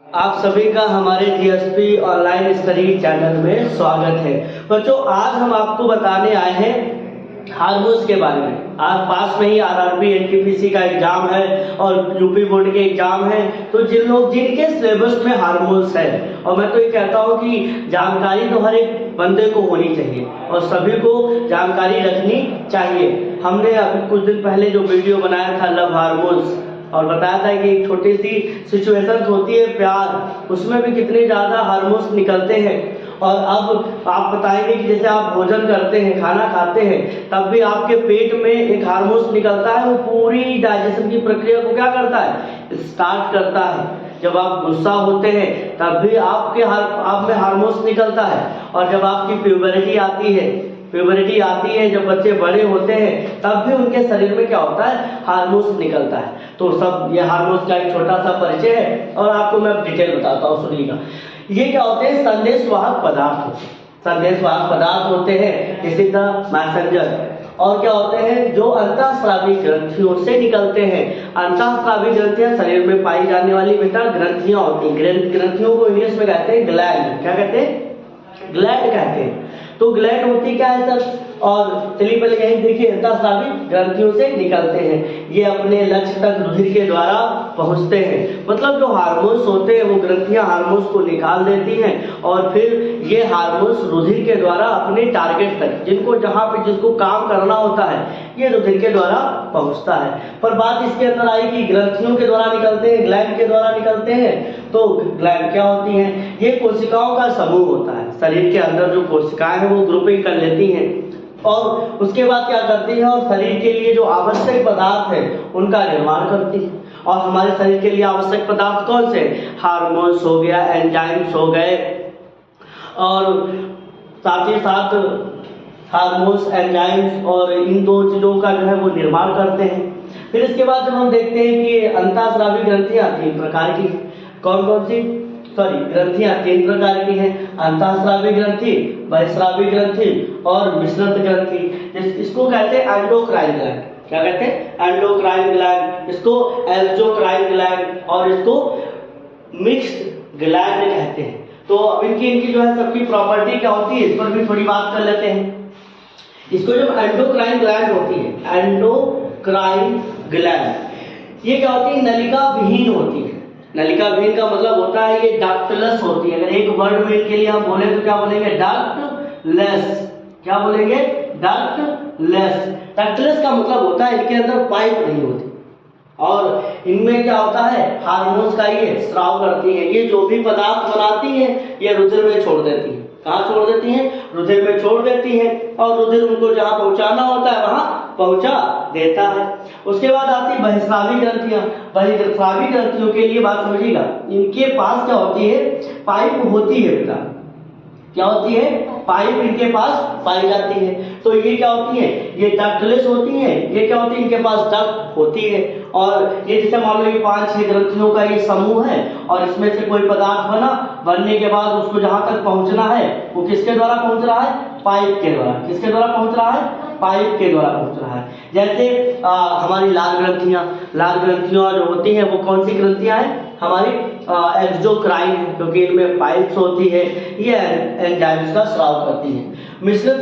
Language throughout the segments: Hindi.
आप सभी का हमारे डीएसपी ऑनलाइन स्टडी चैनल में स्वागत है। बच्चों, आज हम आपको बताने आए हैं हार्मोन्स के बारे में। आज पास में ही आरआरबी एनटीपीसी का एग्जाम है और यूपी बोर्ड के एग्जाम है, तो जिनके सिलेबस में हार्मोन्स है, और मैं तो ये कहता हूँ कि जानकारी तो हर एक बंदे को होनी चाहिए और सभी को जानकारी रखनी चाहिए। हमने अभी कुछ दिन पहले जो वीडियो बनाया था लव हार्मोन्स, और बताया था कि एक छोटी सी सिचुएशन होती है प्यार, उसमें भी कितने ज़्यादा हार्मोन्स निकलते हैं। और अब आप बताएंगे कि जैसे आप भोजन करते हैं, खाना खाते हैं, तब भी आपके पेट में एक हार्मोन्स निकलता है, वो पूरी डाइजेशन की प्रक्रिया को क्या करता है, स्टार्ट करता है। जब आप गुस्सा होते हैं तब भी आप में हार्मोन्स निकलता है, और जब आपकी प्यूबरिटी आती है, जब बच्चे बड़े होते हैं तब भी उनके शरीर में क्या होता है, हार्मोन्स निकलता है। तो सब ये हार्मोन्स का एक छोटा सा परिचय है और आपको मैं डिटेल बताता हूँ, सुनिएगा। ये क्या होते हैं, संदेशवाहक पदार्थ होते हैं। संदेशवाहक पदार्थ होते हैं, जैसे द मैसेंजर। और क्या होते हैं, जो अंतःस्रावी ग्रंथियों से निकलते हैं। अंतःस्रावी ग्रंथियां शरीर में पाई जाने वाली बेटा ग्रंथियां होती हैं। ग्रंथियों को इंग्लिश में कहते हैं ग्लैंड। क्या कहते हैं? ग्लैंड कहते हैं। तो ग्लैंड होती क्या है सर? और चलिए पहले यही देखिए, अंतःस्रावी ग्रंथियों से निकलते हैं। ये अपने लक्ष्य तक रुधिर के द्वारा पहुंचते हैं। मतलब जो हार्मोन्स होते हैं वो ग्रंथियां हार्मोन्स को निकाल देती हैं, और फिर ये हार्मोन्स रुधिर के द्वारा अपने टारगेट तक, जिसको काम करना होता है, ये रुधिर के द्वारा पहुंचता है। पर बात इसके अंदर आई कि ग्रंथियों के द्वारा निकलते हैं, ग्लैंड के द्वारा निकलते हैं। तो ग्लैंड क्या होती हैं? ये कोशिकाओं का समूह होता है। शरीर के अंदर जो कोशिकाएं हैं वो ग्रुपिंग कर लेती हैं, और उसके बाद क्या करती है, और शरीर के लिए जो आवश्यक पदार्थ है उनका निर्माण करती है। और हमारे शरीर के लिए आवश्यक पदार्थ कौन से? हार्मोन्स हो गया, एंजाइम्स हो गए, और साथ ही साथ हार्मोन्स, एंजाइम्स और इन दो चीजों का जो है वो निर्माण करते हैं। फिर इसके बाद जब हम देखते हैं कि अंतःस्रावी ग्रंथियां 3 प्रकार की, कौन कौन सी? ग्रंथियां 3 प्रकार की हैं। अंतःस्रावी ग्रंथि, बहिस्रावी ग्रंथि और मिश्रित ग्रंथि। इसको कहते हैं एंडोक्राइन ग्लैंड। क्या कहते हैं? Endocrine gland. इसको एल्जोक्राइन ग्लैंड, और इसको मिक्स्ड ग्लैंड कहते हैं। तो अब इनकी जो है सबकी प्रॉपर्टी क्या होती है, इस पर भी थोड़ी बात कर लेते हैं। इसको जब एंडोक्राइन ग्लैंड होती है, एंडोक्राइन ग्लैंड, ये क्या होती है, नलिका विहीन होती है। नलिका विहीन का मतलब होता है ये डक्टलेस होती है। अगर एक वर्ड में इनके लिए हम बोले तो क्या बोलेंगे? डक्टलेस। क्या बोलेंगे? डक्टलेस। डक्टलेस का मतलब होता है इनके अंदर पाइप नहीं होती, और इनमें क्या होता है, हार्मोन्स का ये स्राव करती है। ये जो भी पदार्थ बनाती है ये रुधिर में छोड़ देती है। कहाँ छोड़ देती हैं? रुधिर में छोड़ देती है, और रुधिर उनको जहाँ पहुँचाना होता है वहां पहुंचा देता है। उसके बाद आती है बहिस्रावी ग्रंथियां। बहिस्रावी ग्रंथियों के लिए बात समझिएगा, इनके पास क्या होती है, पाइप होती है बेटा। क्या होती है? पाइप इनके पास पाई जाती है। तो ये क्या होती है, ये डक्टलेस होती है। ये क्या होती है, इनके पास डक्ट होती है। और ये जैसे मान लो ये 5-6 ग्रंथियों का ये समूह है, और इसमें से कोई पदार्थ बनने के बाद उसको जहां तक पहुंचना है वो किसके द्वारा पहुंच रहा है? पाइप के द्वारा। किसके द्वारा पहुंच रहा है? पाइप के द्वारा पहुंच रहा है। जैसे हमारी लाल ग्रंथियां जो होती हैं वो कौन सी ग्रंथियां हैं? हमारी एक्सोक्राइन, क्योंकि इनमें पाइप्स होती है, ये एंजाइम्स का स्राव करती हैं। मिश्रित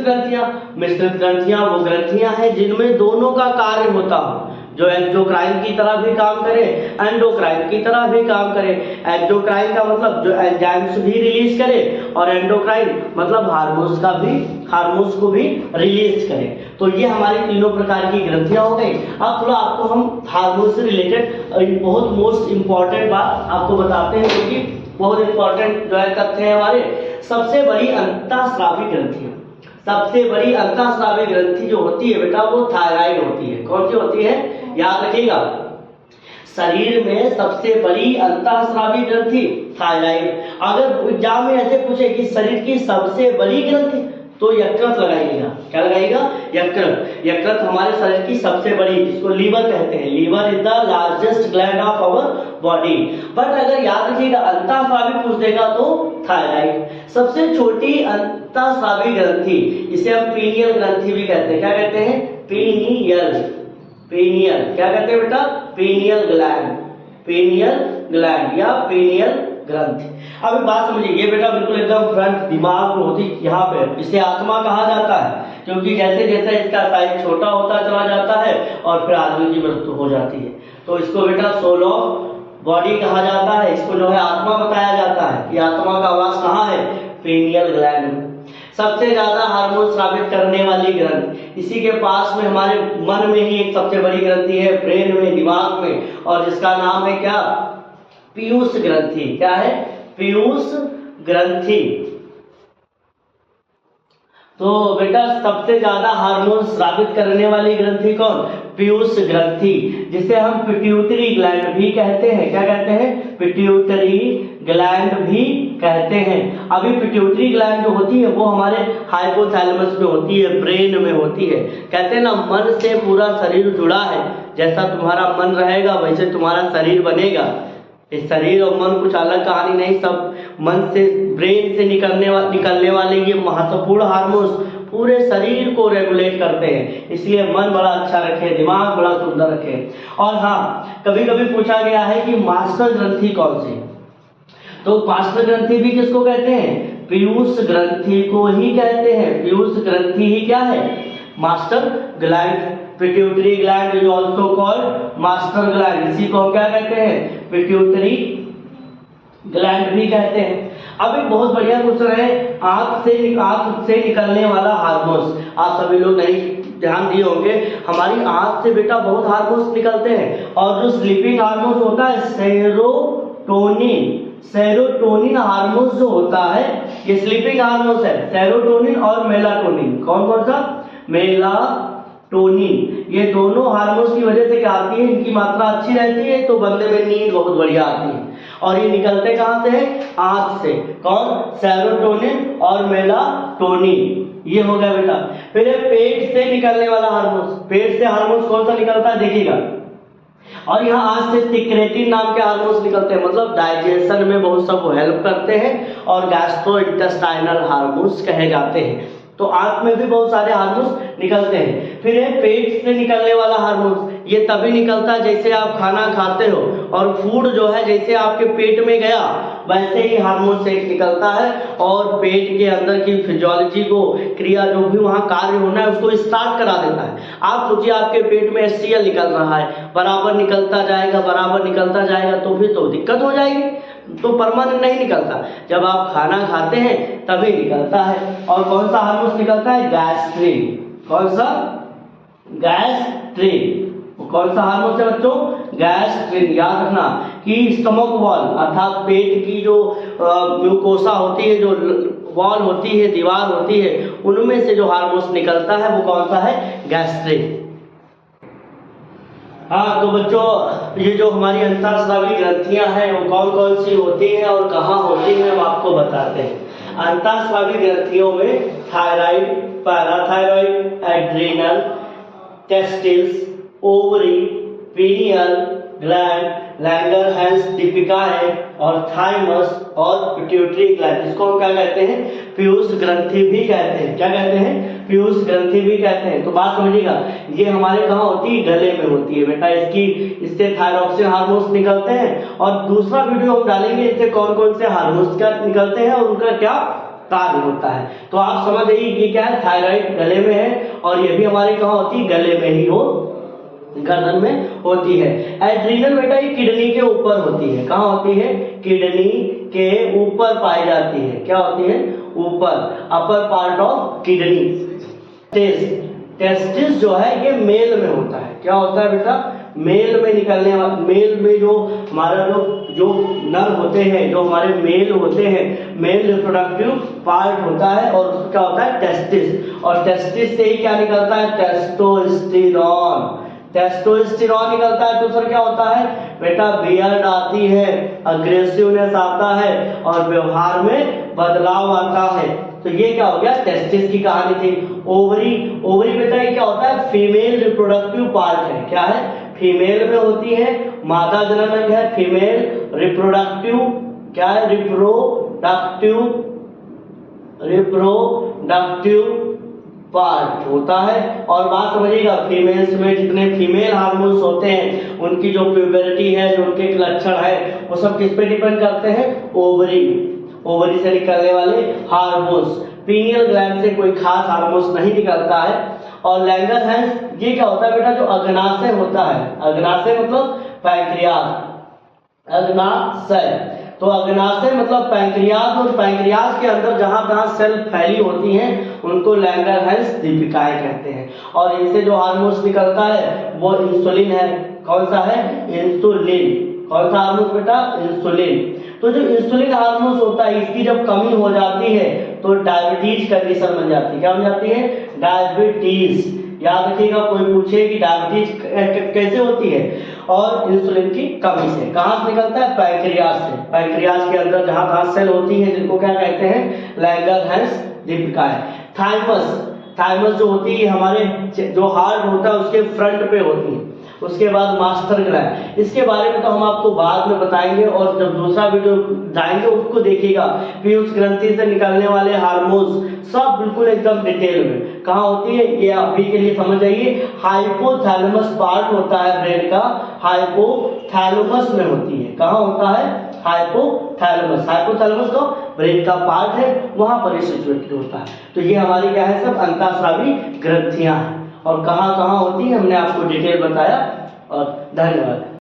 ग्रंथियां वो ग्रंथियां हैं जिनमें दोनों का कार्य होता हो, जो एक्सोक्राइन की तरह भी काम करे, एंडोक्राइन की तरह भी काम करे। एक्सोक्राइन का मतलब जो एंजाइम्स भी रिलीज करे, और एंडोक्राइन मतलब हार्मोन्स को भी रिलीज करे। तो ये हमारी तीनों प्रकार की ग्रंथियां हो गई। अब थोड़ा आपको हम हार्मोन से रिलेटेड बहुत मोस्ट इंपॉर्टेंट बात आपको बताते हैं, क्योंकि बहुत इंपॉर्टेंट जो है तथ्य है हमारे। सबसे बड़ी अंतःस्रावी ग्रंथि जो होती है बेटा वो थायराइड होती है। कौन सी होती है? याद रखिएगा, शरीर में सबसे बड़ी अंतःस्रावी ग्रंथि थायराइड। अगर एग्जाम में ऐसे पूछे कि शरीर की सबसे बड़ी ग्रंथि, तो यकृत लगाइएगा। क्या लगाइएगा? यकृत हमारे शरीर की सबसे बड़ी, जिसको लीवर कहते हैं। Liver is the largest gland of our body. But अगर याद रखिएगा अंतःस्रावी पूछ देगा तो थायराइड। सबसे छोटी अंतःस्रावी ग्रंथि, इसे हम पीनियल ग्रंथि भी कहते हैं। क्या कहते हैं? पीनियल। क्या कहते हैं बेटा? पीनियल ग्लैंड या पीनियल ग्रंथि। अभी बात समझिए, ये बेटा बिल्कुल एकदम फ्रंट दिमाग में होती यहाँ पे, इसे आत्मा कहा जाता है, क्योंकि जैसे जैसे इसका साइज छोटा होता चला जाता है और फिर आदमी की मृत्यु हो जाती है, तो इसको बेटा सोल ऑफ बॉडी कहा जाता है, इसको जो है आत्मा बताया जाता है कि आत्मा का आवास कहाँ है, पीनियल ग्लैंड में। सबसे ज्यादा हार्मोन स्रावित करने वाली ग्रंथि, इसी के पास में हमारे मन में ही एक सबसे बड़ी ग्रंथि है, ब्रेन में, दिमाग में, और जिसका नाम है क्या, पीयूष ग्रंथि। क्या है, पीयूष ग्रंथि। तो बेटा सबसे ज्यादा हार्मोन स्रावित करने वाली ग्रंथि कौन, पीयूष ग्रंथि, जिसे हम पिट्यूटरी ग्लैंड भी कहते हैं। क्या कहते हैं, पिट्यूटरी ग्लैंड भी कहते हैं। अभी पिट्यूटरी ग्लैंड जो होती है वो हमारे हाइपोथैलेमस में होती है, ब्रेन में होती है। कहते हैं ना, मन से पूरा शरीर जुड़ा है, जैसा तुम्हारा मन रहेगा वैसे तुम्हारा शरीर बनेगा। इस शरीर और मन कुछ अलग कहानी नहीं, सब मन से, ब्रेन से निकलने वाले ये महत्वपूर्ण हार्मोन्स पूरे शरीर को रेगुलेट करते हैं, इसलिए मन बड़ा अच्छा रखे, दिमाग बड़ा सुंदर रखे। और हाँ, कभी कभी पूछा गया है कि मास्टर ग्रंथि कौन सी, तो मास्टर ग्रंथि भी किसको कहते हैं, पीयूष ग्रंथि को ही कहते हैं। पीयूष ग्रंथि ही क्या है, master gland. Pituitary gland is also called master gland, इसी को क्या कहते हैं, पिट्यूटरी ग्लैंड भी कहते हैं। अब एक बहुत बढ़िया क्वेश्चन है, आंख से निकलने वाला हार्मोन्स। आप सभी लोग नहीं ध्यान दिए होंगे, हमारी आंख से बेटा बहुत हार्मोन्स निकलते हैं, और जो स्लीपिंग हार्मोन्स होता है सेरोटोनिन हार्मोन्स जो होता है, ये स्लीपिंग हार्मोन्स है, सेरोटोनिन और मेलाटोनिन। कौन कौन सा, मेलाटोनिन। ये दोनों हार्मोन्स की वजह से क्या आती है, इनकी मात्रा अच्छी रहती है तो बंदे में नींद बहुत बढ़िया आती है, और ये निकलते कहां से है, आंख से। कौन, सेरोटोनिन और मेलाटोनिन। ये हो गया बेटा। फिर पेट से निकलने वाला हार्मोन्स, पेट से हार्मोन्स कौन सा निकलता है देखिएगा, और यहाँ आंख से सिक्रेटिन नाम के हार्मोन्स निकलते हैं, मतलब डाइजेशन में बहुत सब हेल्प करते हैं, और गैस्ट्रोइंटेस्टाइनल हार्मोन्स कहे जाते हैं। तो आंख में भी बहुत सारे हार्मोन्स निकलते हैं। फिर है पेट से निकलने वाला हार्मोन्स, ये तभी निकलता है जैसे आप खाना खाते हो, और फूड जो है जैसे आपके पेट में गया वैसे ही हार्मोन से निकलता है, और पेट के अंदर की फिजियोलॉजी को, क्रिया जो भी वहाँ कार्य होना है उसको स्टार्ट करा देता है। आप सोचिए आपके पेट में HCl निकल रहा है, बराबर निकलता जाएगा, तो फिर तो दिक्कत हो जाएगी, तो परमानेंट नहीं निकलता, जब आप खाना खाते हैं तभी निकलता है। और कौन सा हार्मोन निकलता है, गैस्ट्रिन। कौन सा, गैस्ट्रिन। कौन सा हार्मोन है बच्चों, गैस्ट्रिन। याद रखना कि स्टमक वॉल अर्थात पेट की जो म्यूकोसा होती है, जो वॉल होती है, दीवार होती है, उनमें से जो हार्मोन निकलता है वो कौन सा है, गैस्ट्रिन। हाँ तो बच्चों, ये जो हमारी अंतःस्रावी ग्रंथियां हैं वो कौन कौन सी होती हैं और कहाँ होती हैं हम आपको बताते हैं। अंतःस्रावी ग्रंथियों में thyroid, parathyroid, adrenal, testis, ovary, pineal gland, Langerhans डिपिकाए और थाइमस और पिट्यूटरी ग्लैंड। इसको हम क्या कहते हैं, पीयूष ग्रंथि भी कहते हैं। क्या कहते हैं, पीयूष ग्रंथि भी कहते हैं। तो बात समझिएगा, ये हमारे कहाँ होती है, गले में होती है बेटा। इससे थायरॉक्सिन हार्मोन्स निकलते हैं, और दूसरा वीडियो हम डालेंगे इससे कौन कौन से हार्मोन्स क्या निकलते हैं और उनका क्या कार्य होता है। तो आप समझ जाइए ये क्या है, थायराइड गले में है, और ये भी हमारे कहाँ होती है, गले में ही हो, गर्दन में होती है। एड्रीनल बेटा ये किडनी के ऊपर होती है। कहाँ होती है, किडनी के ऊपर पाई जाती है। क्या होती है, ऊपर, upper part of kidney. Testis जो है ये मेल में होता है। क्या होता है बेटा, मेल में निकलने वाला, मेल में जो हमारा जो नर होते हैं, जो हमारे मेल होते हैं, मेल रिप्रोडक्टिव पार्ट होता है, और उसका क्या होता है, टेस्टिस। और टेस्टिस से ही क्या निकलता है, टेस्टोस्टेरोन। टेस्टोस्टेरोन निकलता है। दूसरा क्या होता है बेटा, बियर्ड आती है, अग्रेसिवनेस आता है, और व्यवहार में बदलाव आता है। तो ये क्या हो गया, टेस्टिस की कहानी थी। ओवरी, ओवरी बेटा ये क्या होता है, फीमेल रिप्रोडक्टिव पार्ट है। क्या है, फीमेल में होती है, मादा जननांग है, फीमेल रिप्रोडक्टिव। क्या है, रिप्रोडक्टिव पार्ट होता है। और बात समझिएगा, फीमेल्स में जितने फीमेल हार्मोन्स होते हैं उनकी जो प्यूबरिटी है, जो उनके लक्षण है, वो सब किस पे डिपेंड करते हैं? ओवरी से निकलने वाले हार्मोन्स। पीनियल ग्लैंड से कोई खास हार्मोन्स नहीं निकलता है। और लैंगरहैंस ये क्या होता है बेटा? जो अग्नाशय होता है, अग्नाशय मतलब पैंक्रियाज, अग्नाशय। तो अग्नाशय मतलब पैंक्रियाज, और पैंक्रियाज के अंदर जहां जहां सेल फैली होती हैं उनको लैंगरहैंस दीपिकाएं कहते हैं। और इनसे जो हार्मोन्स निकलता है वो इंसुलिन है। कौन सा है? इंसुलिन। कौन सा हार्मोन बेटा? इंसुलिन। तो जो इंसुलिन हार्मोन्स होता है, इसकी जब कमी हो जाती है तो डायबिटीज कंडीशन बन जाती है। क्या बन जाती है? डायबिटीज। याद रखिएगा, कोई पूछे कि डायबिटीज कैसे होती है, और इंसुलिन की कमी से। कहां से निकलता है? पैंक्रियाज से। पैंक्रियाज के अंदर जहां जहां सेल होती है जिनको क्या कहते हैं? लैंगरहैंस दीपिकाएं। थाइमस, थाइमस जो होती है हमारे जो हार्ट होता है उसके फ्रंट पे होती है। उसके बाद मास्टर ग्लैंड, इसके बारे में तो हम आपको बाद में बताएंगे, और जब दूसरा वीडियो जाएंगे उसको देखिएगा। पीयूष ग्रंथि से निकलने वाले हार्मोन्स सब बिल्कुल एकदम डिटेल में कहाँ होती है ये अभी के लिए समझ जाइए। हाइपोथैलेमस पार्ट होता है ब्रेन का, हाइपोथैलेमस में होती है। कहाँ होता है? हाइपोथैलेमस। हाइपोथैलेमस तो ब्रेन का पार्ट है, वहां पर सिचुएटेड होता है। तो ये हमारी क्या है? सब अंतःस्रावी ग्रंथियां हैं, और कहाँ कहाँ होती है हमने आपको डिटेल बताया। और धन्यवाद।